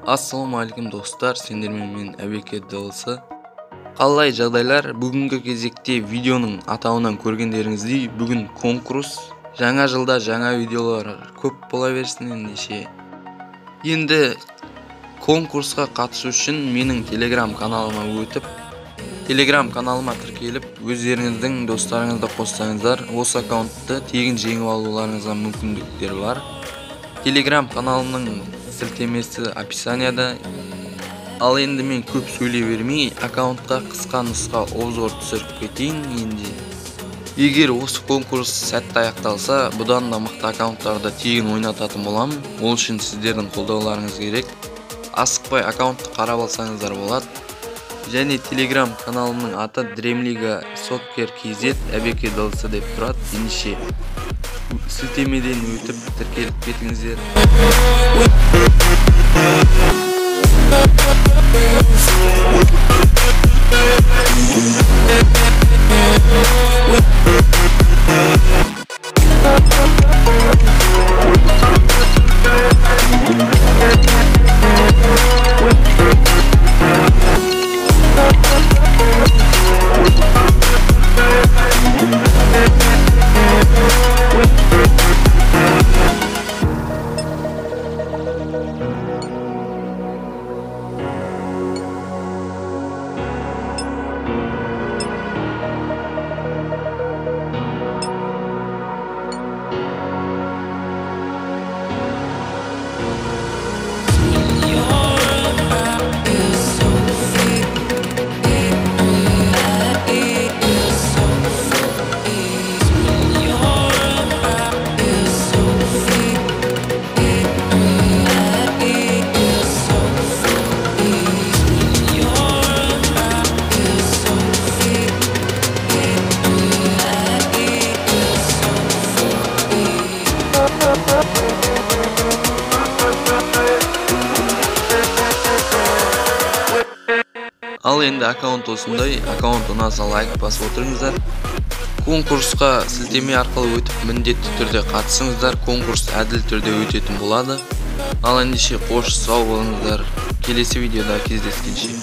Assalamu alaikum dostlar, sendермен мен Әбеке дауысы. Қалай жағдайлар? Бүгінгі кезекте видеоның атауынан көргендеріңіздей, бүгін конкурс. Жаңа жылда жаңа видеолар көп бола берсін ендеше. Енді конкурсқа қатысу үшін менің Telegram каналыма өтіп, Telegram каналыма тіркеліп, өздеріңіздің достарыңызды қоссаңыздар, осы аккаунтты тегін жеңіп алуларыңызға мүмкіндіктер бар. Telegram каналымның сілтемесі описанияда. Ал енді мен көп сөйлей бермей, аккаунтқа қысқа нұсқа обзор түсіріп кетейін енді. Егер осы конкурс сәтті аяқталса, бұдан да мықты аккаунттарды тегін ойнататын боламын. Ол үшін сіздердің қолдауларыңыз керек. Асықпай аккаунтты қарап алсаңыздар болады. Және Telegram каналымның аты Dreamliga Soccer KZ Әбеке дауысы деп тұрады. Ендеше сілтемеден өтіп тіркеліп кетіңіздер. Ал енді аккаунт осындай. Аккаунт ұнаса лайк басып отырыңыздар. Конкурсқа сілтеме арқылы өтіп міндетті түрде қатысыңыздар. Конкурс әділ түрде өтетін болады. Ал ендеше қош сау болыңыздар. Келесі видеода кездескенше.